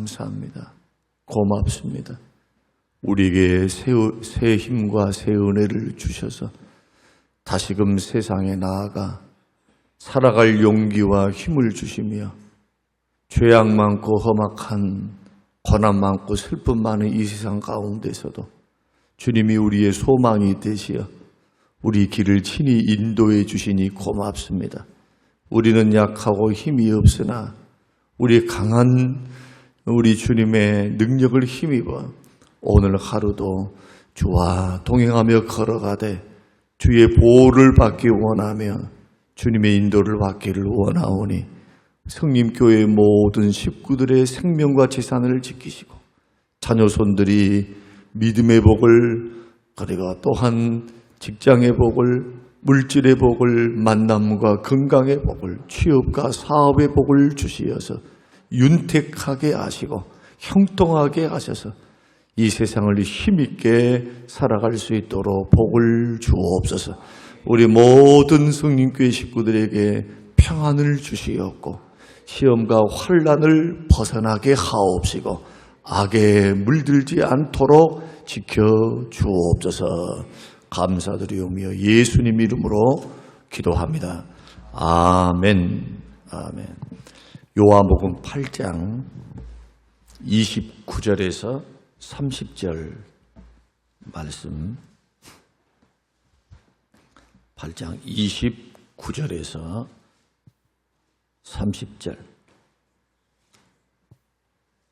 감사합니다. 고맙습니다. 우리에게 새 힘과 새 은혜를 주셔서 다시금 세상에 나아가 살아갈 용기와 힘을 주시며 죄악 많고 험악한 고난 많고 슬픔 많은 이 세상 가운데서도 주님이 우리의 소망이 되시어 우리 길을 친히 인도해 주시니 고맙습니다. 우리는 약하고 힘이 없으나 우리 강한 우리 주님의 능력을 힘입어 오늘 하루도 주와 동행하며 걸어가되 주의 보호를 받기 원하며 주님의 인도를 받기를 원하오니 성림교회 모든 식구들의 생명과 재산을 지키시고 자녀손들이 믿음의 복을 그리고 또한 직장의 복을 물질의 복을 만남과 건강의 복을 취업과 사업의 복을 주시어서 윤택하게 하시고 형통하게 하셔서 이 세상을 힘있게 살아갈 수 있도록 복을 주옵소서. 우리 모든 성림교회 식구들에게 평안을 주시옵고 시험과 환난을 벗어나게 하옵시고 악에 물들지 않도록 지켜주옵소서. 감사드리오며 예수님 이름으로 기도합니다. 아멘. 아멘. 요한복음 8장 29절에서 30절 말씀. 8장 29절에서 30절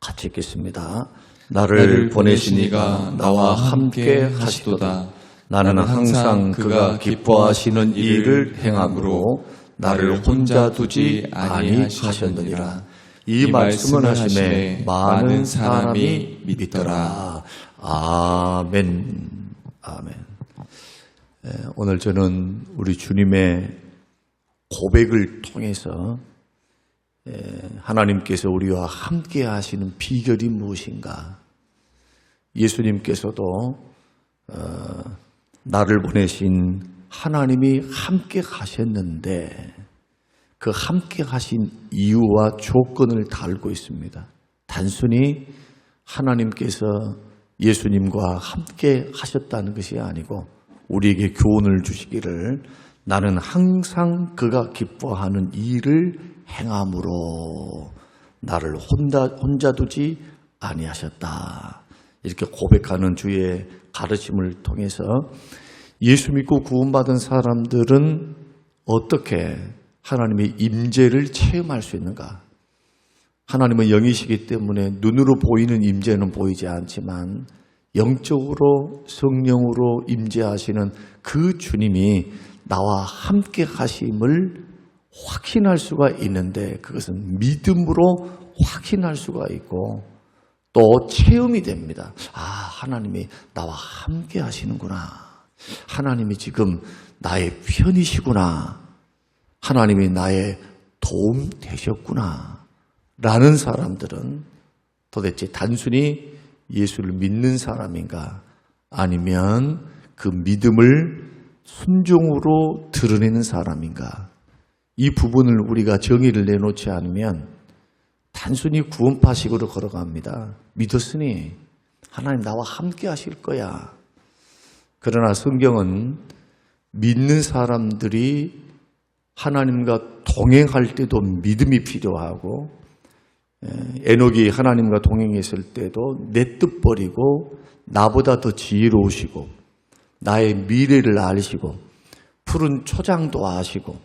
같이 읽겠습니다. 나를 보내신 이가 나와 함께 하시도다. 나는 항상 그가 기뻐하시는 일을 행함으로 나를 혼자 두지 아니하셨느니라. 이 말씀을 하심에 많은 사람이 믿더라. 아멘. 아멘. 오늘 저는 우리 주님의 고백을 통해서 하나님께서 우리와 함께 하시는 비결이 무엇인가? 예수님께서도 나를 보내신 하나님이 함께 하셨는데 그 함께 하신 이유와 조건을 달고 있습니다. 단순히 하나님께서 예수님과 함께 하셨다는 것이 아니고 우리에게 교훈을 주시기를 나는 항상 그가 기뻐하는 일을 행함으로 나를 혼자 두지 아니하셨다. 이렇게 고백하는 주의 가르침을 통해서 예수 믿고 구원받은 사람들은 어떻게 하나님의 임재를 체험할 수 있는가? 하나님은 영이시기 때문에 눈으로 보이는 임재는 보이지 않지만 영적으로 성령으로 임재하시는 그 주님이 나와 함께 하심을 확신할 수가 있는데 그것은 믿음으로 확신할 수가 있고 또 체험이 됩니다. 아, 하나님이 나와 함께 하시는구나. 하나님이 지금 나의 편이시구나. 하나님이 나의 도움 되셨구나. 라는 사람들은 도대체 단순히 예수를 믿는 사람인가? 아니면 그 믿음을 순종으로 드러내는 사람인가? 이 부분을 우리가 정의를 내놓지 않으면 단순히 구원파식으로 걸어갑니다. 믿었으니 하나님 나와 함께 하실 거야. 그러나 성경은 믿는 사람들이 하나님과 동행할 때도 믿음이 필요하고 에녹이 하나님과 동행했을 때도 내 뜻 버리고 나보다 더 지혜로우시고 나의 미래를 아시고 푸른 초장도 아시고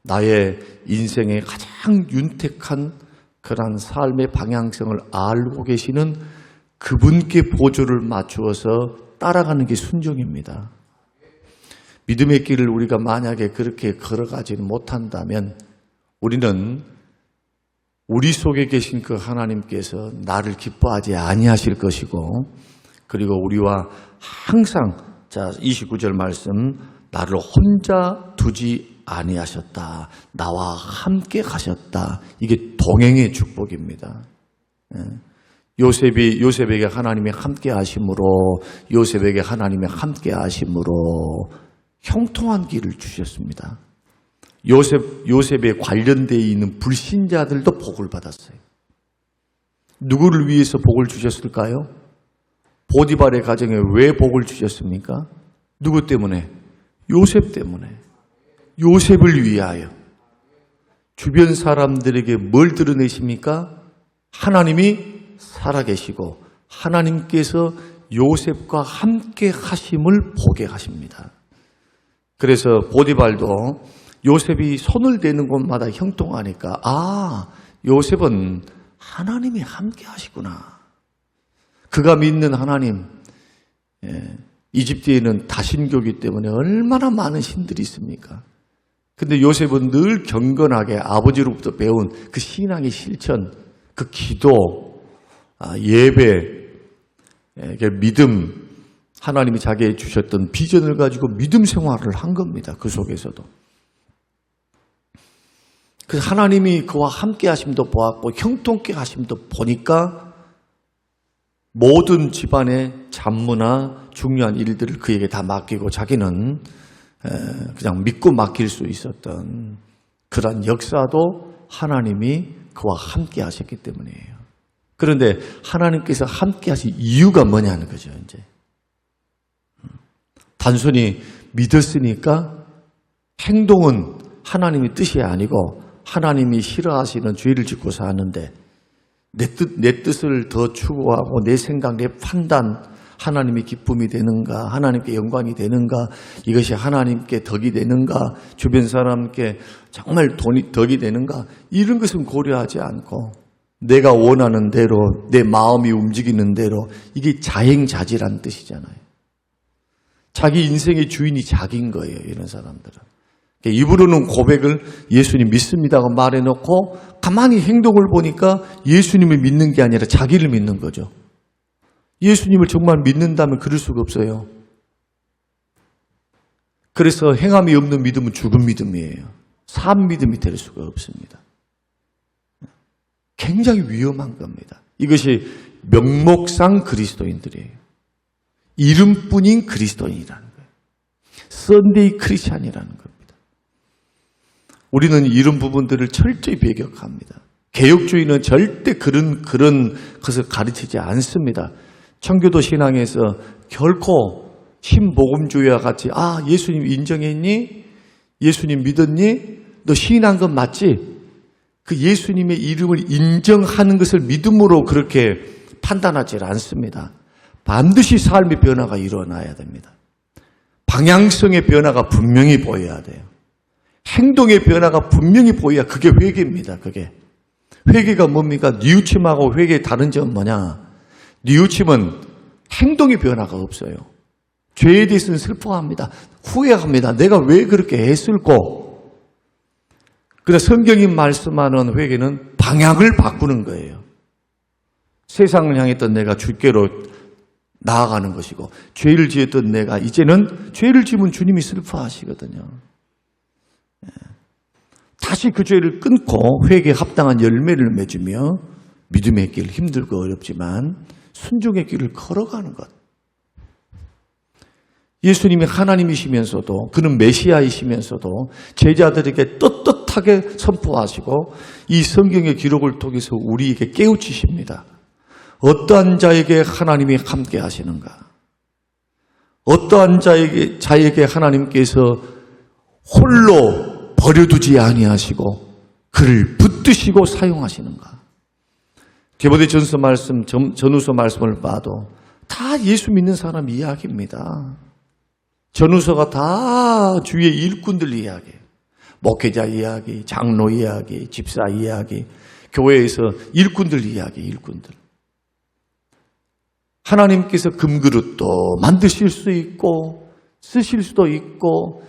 나의 인생의 가장 윤택한 그런 삶의 방향성을 알고 계시는 그분께 보조를 맞추어서 따라가는 게 순종입니다. 믿음의 길을 우리가 만약에 그렇게 걸어가지 못한다면 우리는 우리 속에 계신 그 하나님께서 나를 기뻐하지 아니하실 것이고 그리고 우리와 항상 자 29절 말씀 나를 혼자 두지 아니하셨다. 나와 함께 가셨다. 이게 동행의 축복입니다. 요셉에게 하나님이 함께 하심으로 요셉에게 하나님이 함께 하심으로 형통한 길을 주셨습니다. 요셉에 관련되어 있는 불신자들도 복을 받았어요. 누구를 위해서 복을 주셨을까요? 보디발의 가정에 왜 복을 주셨습니까? 누구 때문에? 요셉 때문에. 요셉을 위하여. 주변 사람들에게 뭘 드러내십니까? 하나님이 살아계시고 하나님께서 요셉과 함께 하심을 보게 하십니다. 그래서 보디발도 요셉이 손을 대는 곳마다 형통하니까 요셉은 하나님이 함께 하시구나. 그가 믿는 하나님, 이집트에는 다신교이기 때문에 얼마나 많은 신들이 있습니까? 근데 요셉은 늘 경건하게 아버지로부터 배운 그 신앙의 실천, 그 기도, 예배, 믿음, 하나님이 자기에게 주셨던 비전을 가지고 믿음 생활을 한 겁니다. 그 속에서도. 그 하나님이 그와 함께 하심도 보았고 형통케 하심도 보니까 모든 집안의 잡무나 중요한 일들을 그에게 다 맡기고 자기는 그냥 믿고 맡길 수 있었던 그런 역사도 하나님이 그와 함께 하셨기 때문이에요. 그런데 하나님께서 함께 하신 이유가 뭐냐는 거죠, 이제. 단순히 믿었으니까 행동은 하나님의 뜻이 아니고 하나님이 싫어하시는 죄를 짓고 사는데 내 뜻을 더 추구하고 내 생각, 내 판단, 하나님의 기쁨이 되는가, 하나님께 영광이 되는가, 이것이 하나님께 덕이 되는가, 주변 사람께 정말 덕이 되는가, 이런 것은 고려하지 않고 내가 원하는 대로 내 마음이 움직이는 대로, 이게 자행자지란 뜻이잖아요. 자기 인생의 주인이 자기인 거예요, 이런 사람들은. 입으로는 고백을 예수님 믿습니다고 말해놓고 가만히 행동을 보니까 예수님을 믿는 게 아니라 자기를 믿는 거죠. 예수님을 정말 믿는다면 그럴 수가 없어요. 그래서 행함이 없는 믿음은 죽은 믿음이에요. 산 믿음이 될 수가 없습니다. 굉장히 위험한 겁니다. 이것이 명목상 그리스도인들이에요. 이름뿐인 그리스도인이라는 거예요. 썬데이 크리스찬이라는 겁니다. 우리는 이런 부분들을 철저히 배격합니다. 개혁주의는 절대 그런 것을 가르치지 않습니다. 청교도 신앙에서 결코 신복음주의와 같이 예수님 인정했니? 예수님 믿었니? 너 시인한 건 맞지? 그 예수님의 이름을 인정하는 것을 믿음으로 그렇게 판단하지 않습니다. 반드시 삶의 변화가 일어나야 됩니다. 방향성의 변화가 분명히 보여야 돼요. 행동의 변화가 분명히 보여야 그게 회개입니다. 그게. 회개가 뭡니까? 뉘우침하고 회개의 다른 점은 뭐냐? 뉘우침은 행동의 변화가 없어요. 죄에 대해서는 슬퍼합니다. 후회합니다. 내가 왜 그렇게 했을꼬? 그래서 성경이 말씀하는 회개는 방향을 바꾸는 거예요. 세상을 향했던 내가 주께로 나아가는 것이고, 죄를 지었던 내가 이제는 죄를 지으면 주님이 슬퍼하시거든요. 다시 그 죄를 끊고 회개에 합당한 열매를 맺으며 믿음의 길, 힘들고 어렵지만 순종의 길을 걸어가는 것. 예수님이 하나님이시면서도, 그는 메시아이시면서도 제자들에게 떳떳하게 선포하시고 이 성경의 기록을 통해서 우리에게 깨우치십니다. 어떠한 자에게 하나님이 함께 하시는가? 어떠한 자에게 하나님께서 홀로 버려두지 아니하시고 그를 붙드시고 사용하시는가? 디모데전서 말씀, 전후서 말씀을 봐도 다 예수 믿는 사람 이야기입니다. 전후서가 다 주위의 일꾼들 이야기예요. 목회자 이야기, 장로 이야기, 집사 이야기, 교회에서 일꾼들 이야기, 일꾼들. 하나님께서 금그릇도 만드실 수 있고 쓰실 수도 있고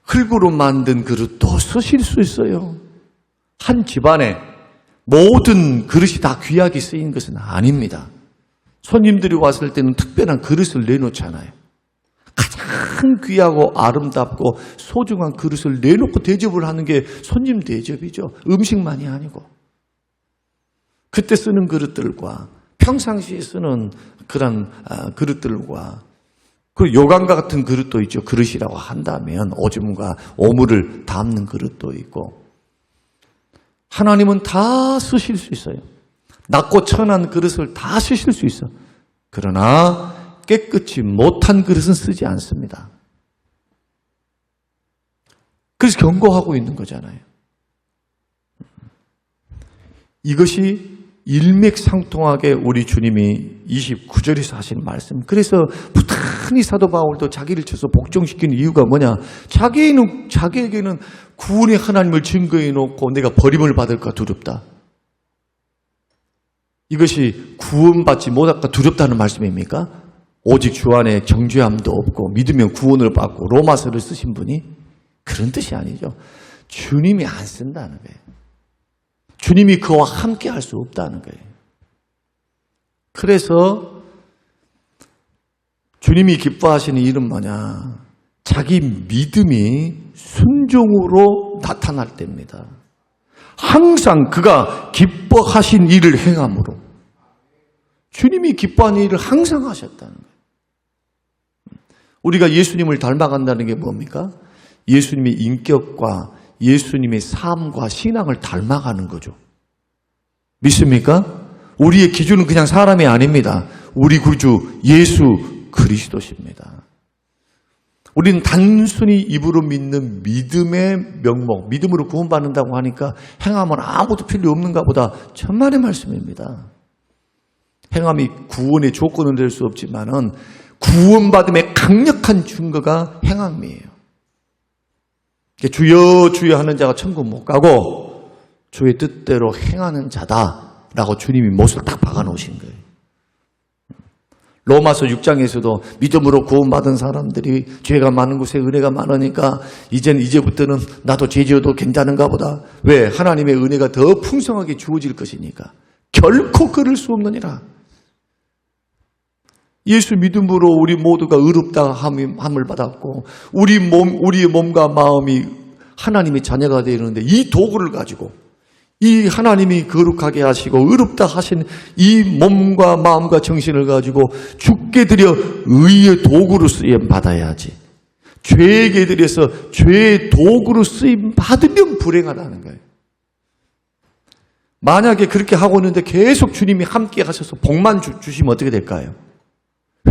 흙으로 만든 그릇도 쓰실 수 있어요. 한 집안에 모든 그릇이 다 귀하게 쓰인 것은 아닙니다. 손님들이 왔을 때는 특별한 그릇을 내놓잖아요. 가장 귀하고 아름답고 소중한 그릇을 내놓고 대접을 하는 게 손님 대접이죠. 음식만이 아니고. 그때 쓰는 그릇들과 평상시에 쓰는 그런 그릇들과 그 요강과 같은 그릇도 있죠. 그릇이라고 한다면 오줌과 오물을 담는 그릇도 있고 하나님은 다 쓰실 수 있어요. 낮고 천한 그릇을 다 쓰실 수 있어. 그러나 깨끗이 못한 그릇은 쓰지 않습니다. 그래서 경고하고 있는 거잖아요. 이것이 일맥상통하게 우리 주님이 29절에서 하신 말씀. 그래서 부탄히 사도 바울도 자기를 쳐서 복종시키는 이유가 뭐냐? 자기에게는 구원의 하나님을 증거해 놓고 내가 버림을 받을까 두렵다. 이것이 구원받지 못할까 두렵다는 말씀입니까? 오직 주 안에 정죄함도 없고 믿으면 구원을 받고 로마서를 쓰신 분이 그런 뜻이 아니죠. 주님이 안 쓴다는 거예요. 주님이 그와 함께 할 수 없다는 거예요. 그래서 주님이 기뻐하시는 일은 뭐냐? 자기 믿음이 순종으로 나타날 때입니다. 항상 그가 기뻐하신 일을 행함으로. 주님이 기뻐하는 일을 항상 하셨다는 거예요. 우리가 예수님을 닮아간다는 게 뭡니까? 예수님의 인격과 예수님의 삶과 신앙을 닮아가는 거죠. 믿습니까? 우리의 기준은 그냥 사람이 아닙니다. 우리 구주 예수 그리스도십니다. 우리는 단순히 입으로 믿는 믿음의 명목, 믿음으로 구원받는다고 하니까 행함은 아무도 필요 없는가 보다 천만의 말씀입니다. 행함이 구원의 조건은 될 수 없지만은 구원받음의 강력한 증거가 행함이에요. 주여 주여 하는 자가 천국 못 가고 주의 뜻대로 행하는 자다라고 주님이 못을 딱 박아놓으신 거예요. 로마서 6장에서도 믿음으로 구원받은 사람들이 죄가 많은 곳에 은혜가 많으니까 이제부터는 나도 죄 지어도 괜찮은가 보다. 왜? 하나님의 은혜가 더 풍성하게 주어질 것이니까. 결코 그럴 수 없느니라. 예수 믿음으로 우리 모두가 의롭다 함을 받았고 우리의 몸과 마음이 하나님의 자녀가 되는데 이 도구를 가지고 이 하나님이 거룩하게 하시고 의롭다 하신 이 몸과 마음과 정신을 가지고 주께 드려 의의 도구로 쓰임 받아야지. 죄에게 드려서 죄의 도구로 쓰임 받으면 불행하다는 거예요. 만약에 그렇게 하고 있는데 계속 주님이 함께 하셔서 복만 주시면 어떻게 될까요?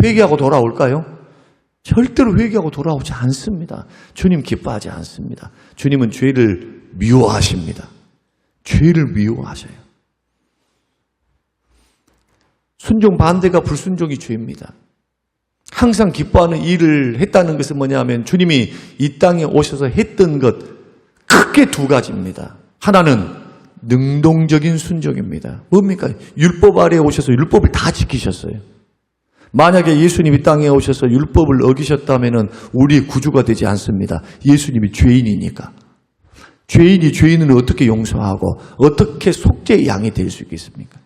회개하고 돌아올까요? 절대로 회개하고 돌아오지 않습니다. 주님 기뻐하지 않습니다. 주님은 죄를 미워하십니다. 죄를 미워하셔요. 순종 반대가 불순종이 죄입니다. 항상 기뻐하는 일을 했다는 것은 뭐냐면 주님이 이 땅에 오셔서 했던 것 크게 두 가지입니다. 하나는 능동적인 순종입니다. 뭡니까? 율법 아래에 오셔서 율법을 다 지키셨어요. 만약에 예수님이 땅에 오셔서 율법을 어기셨다면 우리의 구주가 되지 않습니다. 예수님이 죄인이니까. 죄인이 죄인을 어떻게 용서하고 어떻게 속죄의 양이 될 수 있겠습니까?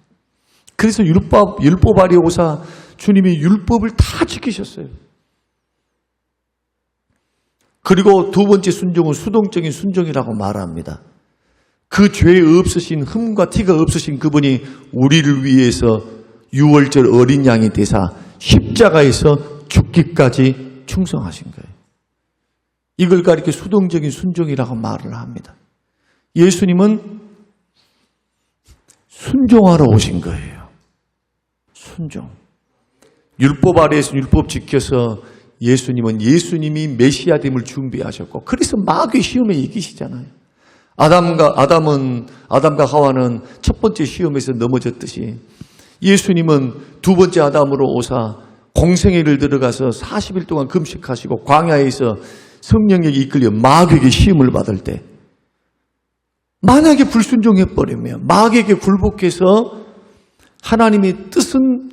그래서 율법 아래에 오사 주님이 율법을 다 지키셨어요. 그리고 두 번째 순종은 수동적인 순종이라고 말합니다. 그 죄 없으신 흠과 티가 없으신 그분이 우리를 위해서 유월절 어린 양이 되사 십자가에서 죽기까지 충성하신 거예요. 이걸 가리켜 수동적인 순종이라고 말을 합니다. 예수님은 순종하러 오신 거예요. 순종. 율법 아래에서 율법 지켜서 예수님이 메시아됨을 준비하셨고 그래서 마귀의 시험에 이기시잖아요. 아담과 하와는 첫 번째 시험에서 넘어졌듯이 예수님은 두 번째 아담으로 오사 공생애를 들어가서 40일 동안 금식하시고 광야에서 성령에게 이끌려 마귀에게 시험을 받을 때 만약에 불순종해버리면 마귀에게 굴복해서 하나님의 뜻은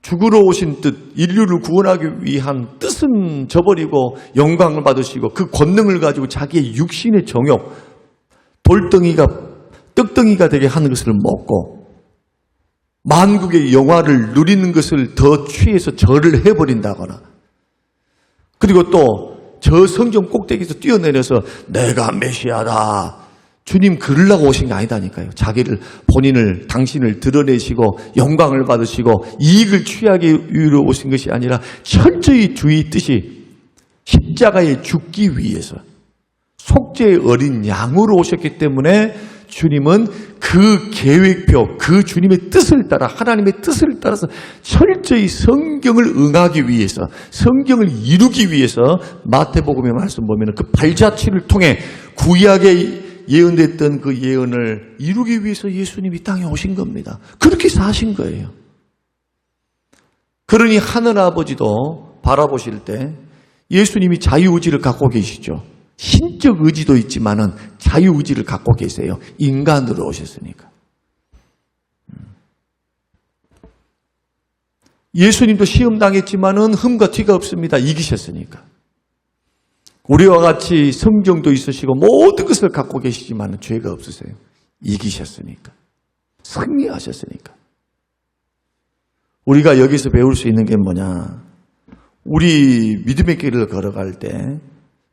죽으러 오신 뜻, 인류를 구원하기 위한 뜻은 저버리고 영광을 받으시고 그 권능을 가지고 자기의 육신의 정욕, 떡덩이가 되게 하는 것을 먹고 만국의 영화를 누리는 것을 더 취해서 절을 해버린다거나 그리고 또 저 성전 꼭대기에서 뛰어내려서 내가 메시아다. 주님 그러려고 오신 게 아니다니까요. 당신을 드러내시고 영광을 받으시고 이익을 취하기 위해 오신 것이 아니라 철저히 주의 뜻이 십자가에 죽기 위해서 속죄의 어린 양으로 오셨기 때문에 주님은 그 계획표, 그 주님의 뜻을 따라, 하나님의 뜻을 따라서 철저히 성경을 응하기 위해서, 성경을 이루기 위해서 마태복음의 말씀 보면 그 발자취를 통해 구약에 예언됐던 그 예언을 이루기 위해서 예수님이 땅에 오신 겁니다. 그렇게 사신 거예요. 그러니 하늘아버지도 바라보실 때 예수님이 자유의지를 갖고 계시죠. 신적 의지도 있지만은 자유의지를 갖고 계세요. 인간으로 오셨으니까. 예수님도 시험 당했지만은 흠과 티가 없습니다. 이기셨으니까. 우리와 같이 성경도 있으시고 모든 것을 갖고 계시지만은 죄가 없으세요. 이기셨으니까. 승리하셨으니까. 우리가 여기서 배울 수 있는 게 뭐냐? 우리 믿음의 길을 걸어갈 때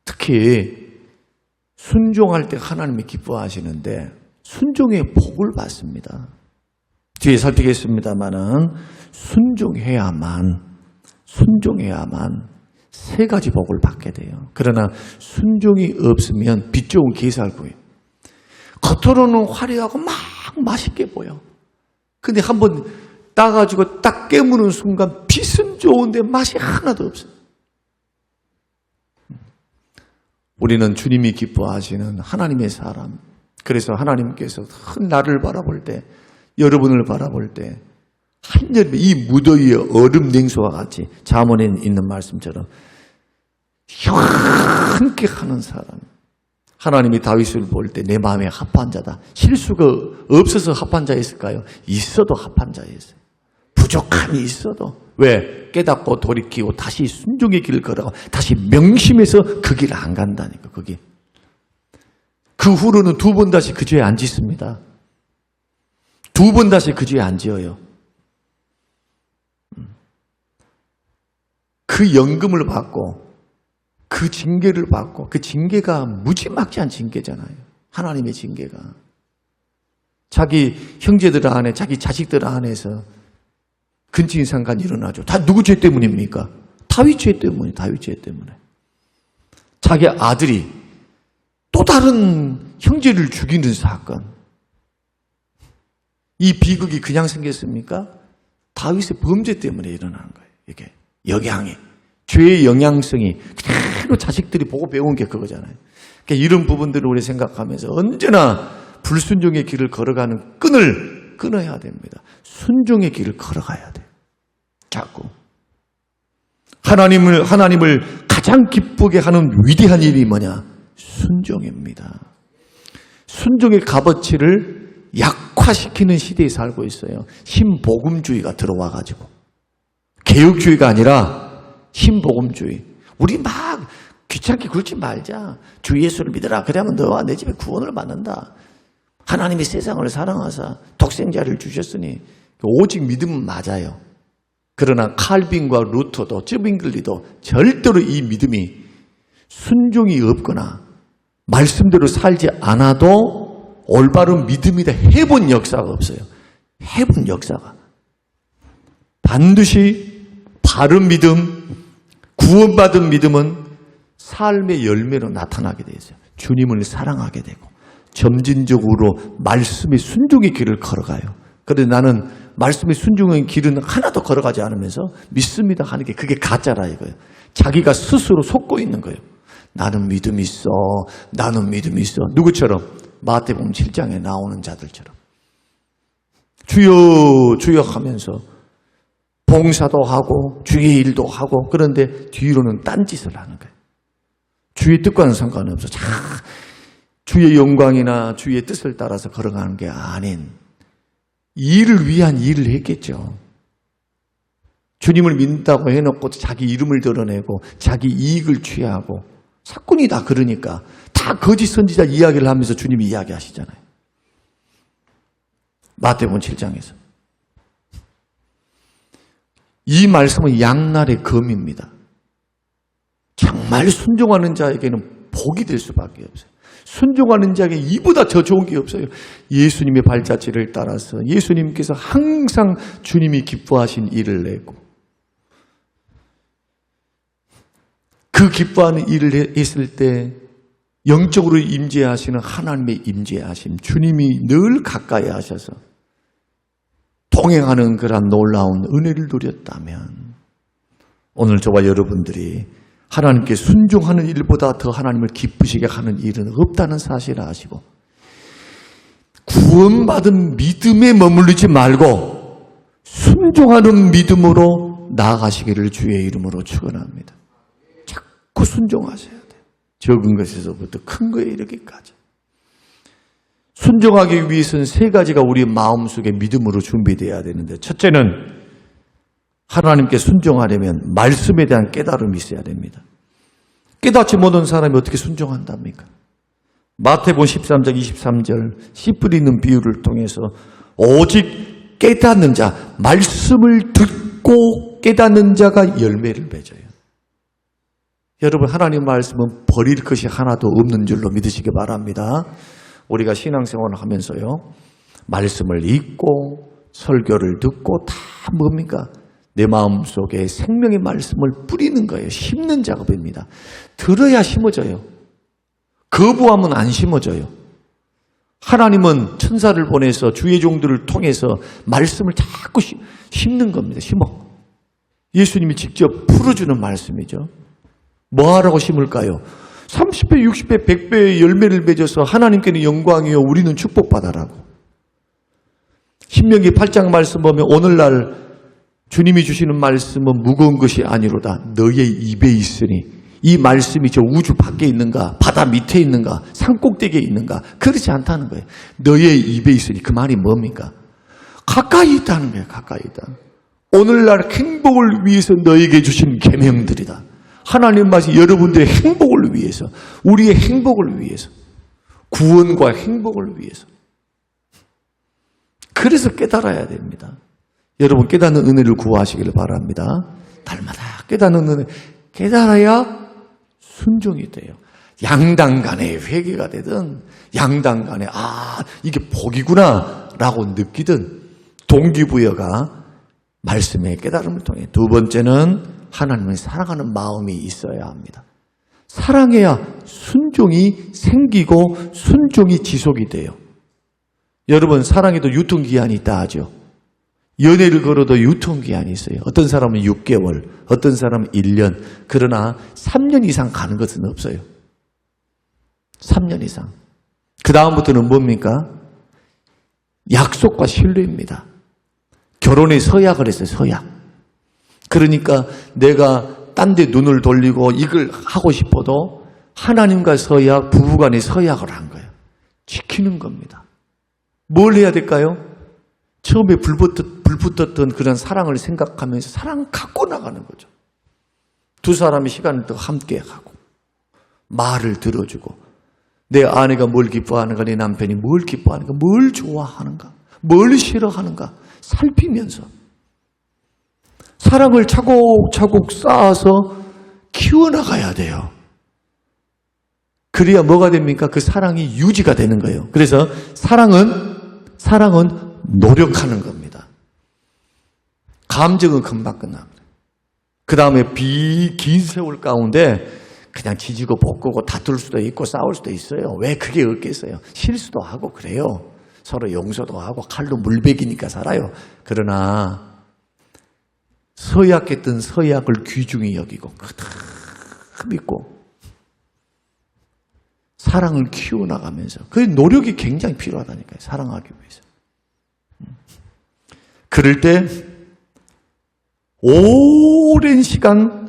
특히 순종할 때 하나님이 기뻐하시는데 순종의 복을 받습니다. 뒤에 살피겠습니다만은 순종해야만 세 가지 복을 받게 돼요. 그러나 순종이 없으면 빛 좋은 게살구예요. 겉으로는 화려하고 막 맛있게 보여. 근데 한번 따가지고 딱 깨무는 순간 빛은 좋은데 맛이 하나도 없어요. 우리는 주님이 기뻐하시는 하나님의 사람. 그래서 하나님께서 나를 바라볼 때, 여러분을 바라볼 때 한여름에 이 무더위에 얼음 냉수와 같이 잠언에 있는 말씀처럼 시원하게 하는 사람. 하나님이 다윗을 볼 때 내 마음에 합한 자다. 실수가 없어서 합한 자였을까요? 있어도 합한 자였어요. 부족함이 있어도. 왜? 깨닫고 돌이키고 다시 순종의 길을 걸어가고 다시 명심해서 그 길을 안 간다니까. 그 길. 그 후로는 두 번 다시 그 죄에 안 짓습니다. 두 번 다시 그 죄에 안 지어요. 그 연금을 받고 그 징계를 받고 그 징계가 무지막지한 징계잖아요. 하나님의 징계가. 자기 형제들 안에 자기 자식들 안에서 근친상간이 일어나죠. 다 누구 죄 때문입니까? 다윗 죄 때문에. 다윗 죄 때문에. 자기 아들이 또 다른 형제를 죽이는 사건. 이 비극이 그냥 생겼습니까? 다윗의 범죄 때문에 일어나는 거예요. 이게 영향이. 죄의 영향성이 그대로 자식들이 보고 배운 게 그거잖아요. 그러니까 이런 부분들을 우리 생각하면서 언제나 불순종의 길을 걸어가는 끈을 끊어야 됩니다. 순종의 길을 걸어가야 돼요. 자꾸. 하나님을 가장 기쁘게 하는 위대한 일이 뭐냐? 순종입니다. 순종의 값어치를 약화시키는 시대에 살고 있어요. 신복음주의가 들어와가지고. 개혁주의가 아니라 신복음주의. 우리 막 귀찮게 굴지 말자. 주 예수를 믿어라. 그러면 너와 내 집에 구원을 받는다. 하나님이 세상을 사랑하사 독생자를 주셨으니 오직 믿음은 맞아요. 그러나 칼빈과 루터도 쯔빙글리도 절대로 이 믿음이 순종이 없거나 말씀대로 살지 않아도 올바른 믿음이다 해본 역사가 없어요. 해본 역사가. 반드시 바른 믿음, 구원받은 믿음은 삶의 열매로 나타나게 되어 있어요. 주님을 사랑하게 되고 점진적으로 말씀의 순종의 길을 걸어가요. 그런데 나는 말씀의 순종의 길은 하나도 걸어가지 않으면서 믿습니다 하는 게 그게 가짜라 이거예요. 자기가 스스로 속고 있는 거예요. 나는 믿음이 있어. 나는 믿음이 있어. 누구처럼? 마태복음 7장에 나오는 자들처럼. 주여 주여 하면서 봉사도 하고 주의 일도 하고 그런데 뒤로는 딴짓을 하는 거예요. 주의 뜻과는 상관없어. 주의 영광이나 주의 뜻을 따라서 걸어가는 게 아닌 일을 위한 일을 했겠죠. 주님을 믿는다고 해놓고 자기 이름을 드러내고 자기 이익을 취하고 사건이 다 그러니까 다 거짓 선지자 이야기를 하면서 주님이 이야기하시잖아요. 마태복음 7장에서. 이 말씀은 양날의 검입니다. 정말 순종하는 자에게는 복이 될 수밖에 없어요. 순종하는 자에게 이보다 더 좋은 게 없어요. 예수님의 발자취를 따라서 예수님께서 항상 주님이 기뻐하신 일을 내고 그 기뻐하는 일을 했을 때 영적으로 임재하시는 하나님의 임재하심, 주님이 늘 가까이 하셔서 동행하는 그런 놀라운 은혜를 누렸다면 오늘 저와 여러분들이 하나님께 순종하는 일보다 더 하나님을 기쁘시게 하는 일은 없다는 사실을 아시고 구원받은 믿음에 머물르지 말고 순종하는 믿음으로 나아가시기를 주의 이름으로 축원합니다. 자꾸 순종하셔야 돼요. 적은 것에서부터 큰 거에 이르기까지. 순종하기 위해서는 세 가지가 우리 마음속에 믿음으로 준비되어야 되는데, 첫째는 하나님께 순종하려면 말씀에 대한 깨달음이 있어야 됩니다. 깨닫지 못한 사람이 어떻게 순종한답니까? 마태복음 13장 23절 씨 뿌리는 비유를 통해서 오직 깨닫는 자, 말씀을 듣고 깨닫는 자가 열매를 맺어요. 여러분, 하나님 말씀은 버릴 것이 하나도 없는 줄로 믿으시기 바랍니다. 우리가 신앙생활을 하면서요, 말씀을 읽고 설교를 듣고 다 뭡니까? 내 마음속에 생명의 말씀을 뿌리는 거예요. 심는 작업입니다. 들어야 심어져요. 거부하면 안 심어져요. 하나님은 천사를 보내서 주의 종들을 통해서 말씀을 자꾸 심는 겁니다. 심어. 예수님이 직접 풀어주는 말씀이죠. 뭐 하라고 심을까요? 30배, 60배, 100배의 열매를 맺어서 하나님께는 영광이요 우리는 축복받아라고. 신명기 8장 말씀 보면 오늘날 주님이 주시는 말씀은 무거운 것이 아니로다. 너의 입에 있으니. 이 말씀이 저 우주 밖에 있는가, 바다 밑에 있는가, 산꼭대기에 있는가, 그렇지 않다는 거예요. 너의 입에 있으니. 그 말이 뭡니까? 가까이 있다는 거예요. 가까이 있다. 오늘날 행복을 위해서 너에게 주신 계명들이다. 하나님 말씀 여러분들의 행복을 위해서, 우리의 행복을 위해서, 구원과 행복을 위해서. 그래서 깨달아야 됩니다. 여러분, 깨닫는 은혜를 구하시기를 바랍니다. 날마다 깨닫는 은혜, 깨달아야 순종이 돼요. 양당 간에 회개가 되든 양당 간에 이게 복이구나 라고 느끼든 동기부여가 말씀의 깨달음을 통해. 두 번째는 하나님을 사랑하는 마음이 있어야 합니다. 사랑해야 순종이 생기고 순종이 지속이 돼요. 여러분, 사랑에도 유통기한이 있다 하죠. 연애를 걸어도 유통기한이 있어요. 어떤 사람은 6개월, 어떤 사람은 1년, 그러나 3년 이상 가는 것은 없어요. 3년 이상. 그 다음부터는 뭡니까? 약속과 신뢰입니다. 결혼의 서약을 했어요. 서약. 그러니까 내가 딴 데 눈을 돌리고 이걸 하고 싶어도 하나님과 서약, 부부간의 서약을 한 거예요. 지키는 겁니다. 뭘 해야 될까요? 처음에 불 붙었던 그런 사랑을 생각하면서 사랑을 갖고 나가는 거죠. 두 사람이 시간을 더 함께 하고 말을 들어주고 내 아내가 뭘 기뻐하는가, 내 남편이 뭘 기뻐하는가, 뭘 좋아하는가, 뭘 싫어하는가 살피면서 사랑을 차곡차곡 쌓아서 키워나가야 돼요. 그래야 뭐가 됩니까? 그 사랑이 유지가 되는 거예요. 그래서 사랑은 노력하는 겁니다. 감정은 금방 끝납니다. 그 다음에 긴 세월 가운데 그냥 지지고 볶고 다툴 수도 있고 싸울 수도 있어요. 왜 그게 없겠어요? 실수도 하고 그래요. 서로 용서도 하고 칼로 물베기니까 살아요. 그러나 서약했던 서약을 귀중히 여기고 그다 믿고 사랑을 키워나가면서 그 노력이 굉장히 필요하다니까요. 사랑하기 위해서. 그럴 때 오랜 시간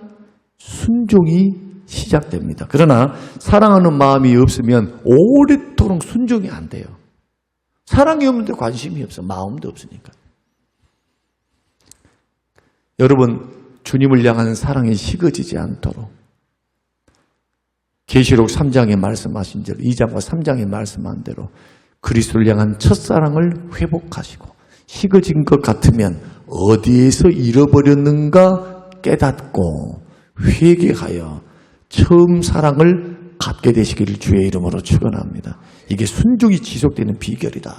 순종이 시작됩니다. 그러나 사랑하는 마음이 없으면 오랫도록 순종이 안 돼요. 사랑이 없는데 관심이 없어. 마음도 없으니까. 여러분, 주님을 향한 사랑이 식어지지 않도록 계시록 3장에 말씀하신 대로 2장과 3장에 말씀한 대로 그리스도를 향한 첫사랑을 회복하시고 식어진 것 같으면 어디에서 잃어버렸는가 깨닫고 회개하여 처음 사랑을 갖게 되시기를 주의 이름으로 축원합니다. 이게 순종이 지속되는 비결이다.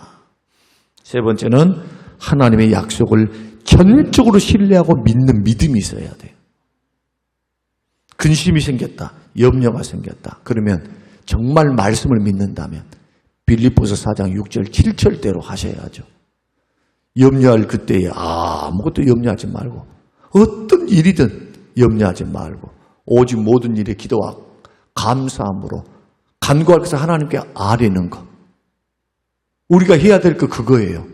세 번째는 하나님의 약속을 전적으로 신뢰하고 믿는 믿음이 있어야 돼요. 근심이 생겼다. 염려가 생겼다. 그러면 정말 말씀을 믿는다면 빌립보서 4장 6절 7절대로 하셔야죠. 염려할 그때에 아무것도 염려하지 말고 어떤 일이든 염려하지 말고 오직 모든 일에 기도와 감사함으로 간구할 것을 하나님께 아뢰는 것. 우리가 해야 될 거 그거예요.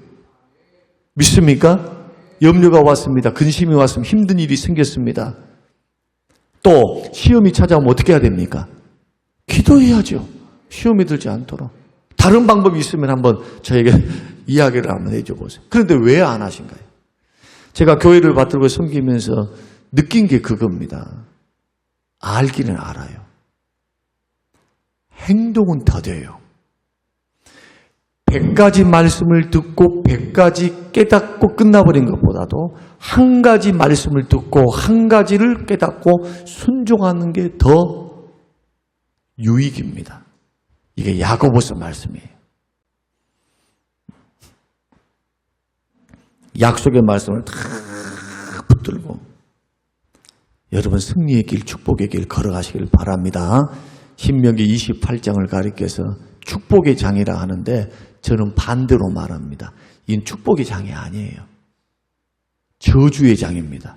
믿습니까? 염려가 왔습니다. 근심이 왔습니다. 힘든 일이 생겼습니다. 또 시험이 찾아오면 어떻게 해야 됩니까? 기도해야죠. 시험에 들지 않도록. 다른 방법이 있으면 한번 저에게 이야기를 한번 해줘 보세요. 그런데 왜 안 하신가요? 제가 교회를 받들고 섬기면서 느낀 게 그겁니다. 알기는 알아요. 행동은 더뎌요. 100가지 말씀을 듣고 100가지 깨닫고 끝나버린 것보다도 한 가지 말씀을 듣고 한 가지를 깨닫고 순종하는 게 더 유익입니다. 이게 야고보서 말씀이에요. 약속의 말씀을 다 붙들고 여러분 승리의 길, 축복의 길 걸어가시길 바랍니다. 신명기 28장을 가리켜서 축복의 장이라 하는데 저는 반대로 말합니다. 이건 축복의 장이 아니에요. 저주의 장입니다.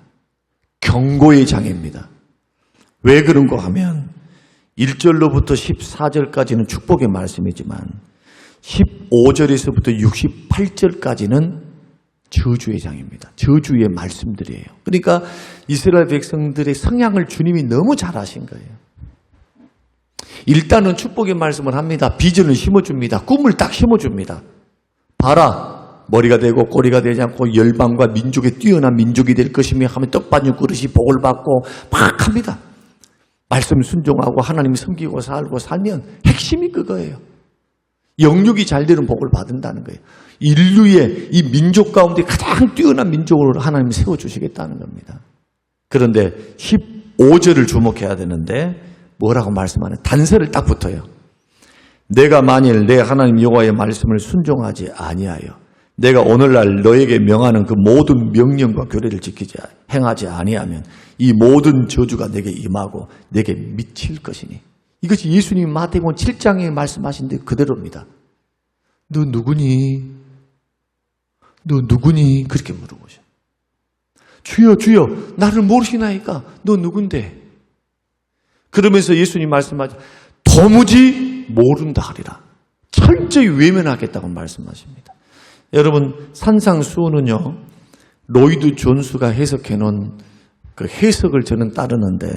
경고의 장입니다. 왜 그런가 하면 1절로부터 14절까지는 축복의 말씀이지만 15절에서부터 68절까지는 저주의 장입니다. 저주의 말씀들이에요. 그러니까 이스라엘 백성들의 성향을 주님이 너무 잘 아신 거예요. 일단은 축복의 말씀을 합니다. 비전을 심어줍니다. 꿈을 딱 심어줍니다. 봐라, 머리가 되고 꼬리가 되지 않고 열방과 민족에 뛰어난 민족이 될 것이며 하면 떡반죽 그릇이 복을 받고 막 합니다. 말씀 순종하고 하나님 섬기고 살고 살면 핵심이 그거예요. 영육이 잘 되는 복을 받는다는 거예요. 인류의 이 민족 가운데 가장 뛰어난 민족으로 하나님이 세워주시겠다는 겁니다. 그런데 15절을 주목해야 되는데 뭐라고 말씀하는 단서를 딱 붙어요. 내가 만일 내 하나님 여호와의 말씀을 순종하지 아니하여 내가 오늘날 너에게 명하는 그 모든 명령과 규례를 지키지 행하지 아니하면 이 모든 저주가 내게 임하고 내게 미칠 것이니. 이것이 예수님이 마태복음 7장에 말씀하신 데 그대로입니다. 너 누구니? 너 누구니? 그렇게 물어보셔. 주여 주여 나를 모르시나이까? 너 누군데? 그러면서 예수님 말씀하죠. 도무지 모른다 하리라. 철저히 외면하겠다고 말씀하십니다. 여러분 산상수훈은요. 로이드 존스가 해석해 놓은 그 해석을 저는 따르는데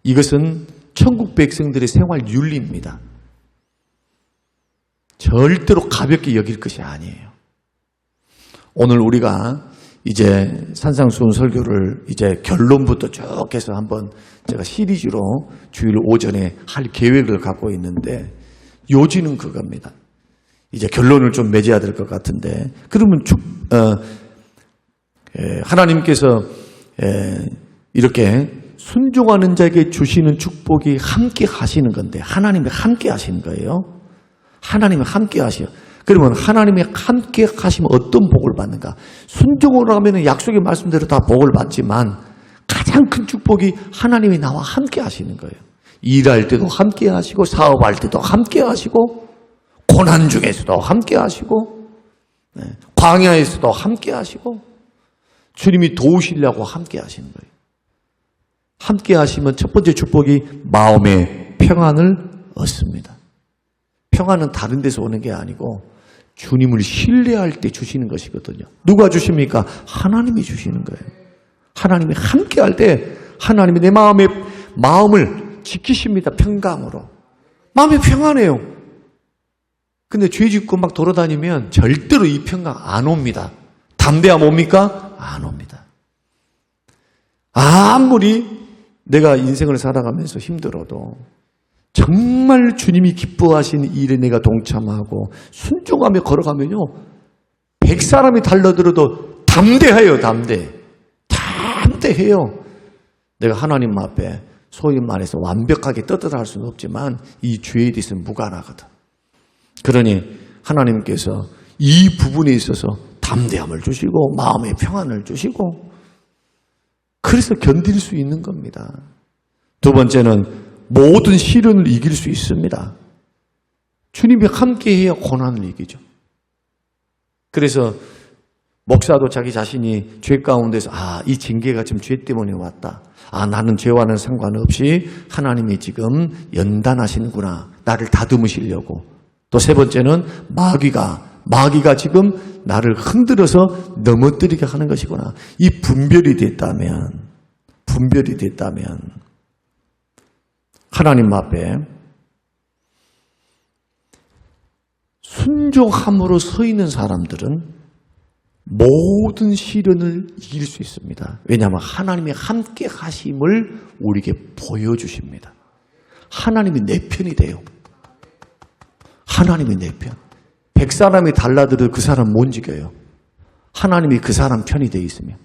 이것은 천국 백성들의 생활 윤리입니다. 절대로 가볍게 여길 것이 아니에요. 오늘 우리가 이제 산상수훈 설교를 이제 결론부터 쭉 해서 한번 제가 시리즈로 주일 오전에 할 계획을 갖고 있는데 요지는 그겁니다. 이제 결론을 좀 맺어야 될 것 같은데 그러면 하나님께서 이렇게 순종하는 자에게 주시는 축복이 함께 하시는 건데 하나님이 함께 하시는 거예요. 하나님이 함께 하셔요. 그러면 하나님이 함께 하시면 어떤 복을 받는가? 순종을 하면 약속의 말씀대로 다 복을 받지만 가장 큰 축복이 하나님이 나와 함께 하시는 거예요. 일할 때도 함께 하시고 사업할 때도 함께 하시고 고난 중에서도 함께 하시고 광야에서도 함께 하시고 주님이 도우시려고 함께 하시는 거예요. 함께 하시면 첫 번째 축복이 마음의 평안을 얻습니다. 평안은 다른 데서 오는 게 아니고 주님을 신뢰할 때 주시는 것이거든요. 누가 주십니까? 하나님이 주시는 거예요. 하나님이 함께 할 때 하나님이 내 마음을 지키십니다. 평강으로. 마음이 평안해요. 근데 죄 짓고 막 돌아다니면 절대로 이 평강 안 옵니다. 담대함 옵니까? 안 옵니다. 아무리 내가 인생을 살아가면서 힘들어도 정말 주님이 기뻐하시는 일에 내가 동참하고 순종하며 걸어가면요 100사람이 달려들어도 담대해요. 담대해요. 내가 하나님 앞에 소위 말해서 완벽하게 떳떳할 수는 없지만 이 죄에 대해서는 무관하거든. 그러니 하나님께서 이 부분에 있어서 담대함을 주시고 마음의 평안을 주시고 그래서 견딜 수 있는 겁니다. 두 번째는 모든 시련을 이길 수 있습니다. 주님이 함께해야 고난을 이기죠. 그래서 목사도 자기 자신이 죄 가운데서 이 징계가 지금 죄 때문에 왔다. 나는 죄와는 상관없이 하나님이 지금 연단하시는구나. 나를 다듬으시려고. 또 세 번째는 마귀가 지금 나를 흔들어서 넘어뜨리게 하는 것이구나. 이 분별이 됐다면 하나님 앞에 순종함으로 서 있는 사람들은 모든 시련을 이길 수 있습니다. 왜냐하면 하나님의 함께 하심을 우리에게 보여주십니다. 하나님이 내 편이 돼요. 하나님이 내 편. 100사람이 달라들어 그 사람 못 이겨요. 하나님이 그 사람 편이 돼 있으면.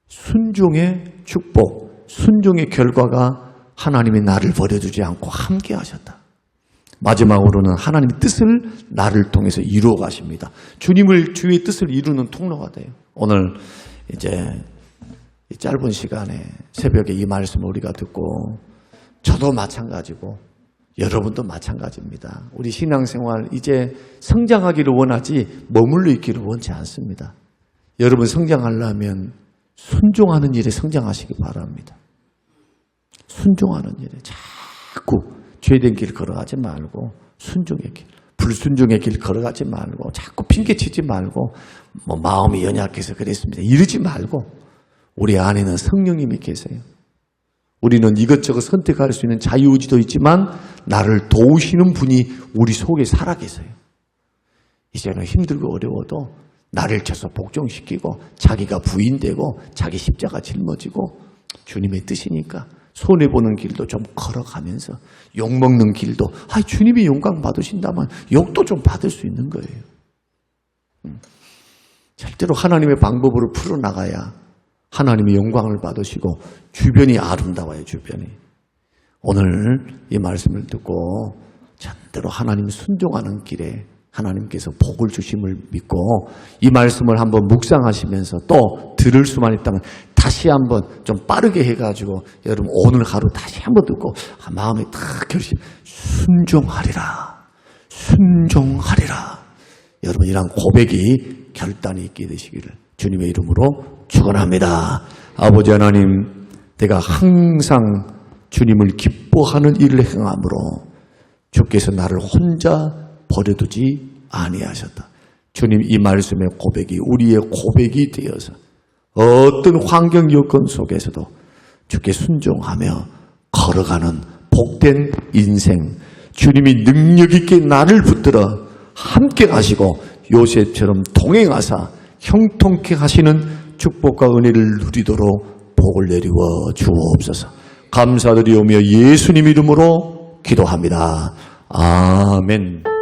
순종의 축복, 순종의 결과가 하나님이 나를 버려두지 않고 함께 하셨다. 마지막으로는 하나님의 뜻을 나를 통해서 이루어 가십니다. 주의 뜻을 이루는 통로가 돼요. 오늘 이제 이 짧은 시간에 새벽에 이 말씀을 우리가 듣고 저도 마찬가지고 여러분도 마찬가지입니다. 우리 신앙생활 이제 성장하기를 원하지 머물러 있기를 원치 않습니다. 여러분 성장하려면 순종하는 일에 성장하시기 바랍니다. 순종하는 일에 자꾸 죄된 길 걸어가지 말고 순종의 길, 불순종의 길 걸어가지 말고 자꾸 핑계치지 말고 마음이 연약해서 그랬습니다. 이러지 말고 우리 안에는 성령님이 계세요. 우리는 이것저것 선택할 수 있는 자유의지도 있지만 나를 도우시는 분이 우리 속에 살아계세요. 이제는 힘들고 어려워도 나를 쳐서 복종시키고 자기가 부인되고 자기 십자가 짊어지고 주님의 뜻이니까 손해보는 길도 좀 걸어가면서 욕먹는 길도 주님이 영광 받으신다면 욕도 좀 받을 수 있는 거예요. 절대로 하나님의 방법으로 풀어나가야 하나님의 영광을 받으시고 주변이 아름다워요. 주변이. 오늘 이 말씀을 듣고 절대로 하나님 순종하는 길에 하나님께서 복을 주심을 믿고 이 말씀을 한번 묵상하시면서 또 들을 수만 있다면 다시 한번 좀 빠르게 해가지고 여러분 오늘 하루 다시 한번 듣고 마음에 딱 결심 순종하리라. 여러분 이런 고백이 결단이 있게 되시기를 주님의 이름으로 축원합니다. 아버지 하나님, 내가 항상 주님을 기뻐하는 일을 행함으로 주께서 나를 혼자 버려두지 아니하셨다. 주님 이 말씀의 고백이 우리의 고백이 되어서 어떤 환경 여건 속에서도 주께 순종하며 걸어가는 복된 인생, 주님이 능력 있게 나를 붙들어 함께 가시고 요셉처럼 동행하사 형통케 하시는 축복과 은혜를 누리도록 복을 내리워 주옵소서. 감사드리오며 예수님 이름으로 기도합니다. 아멘.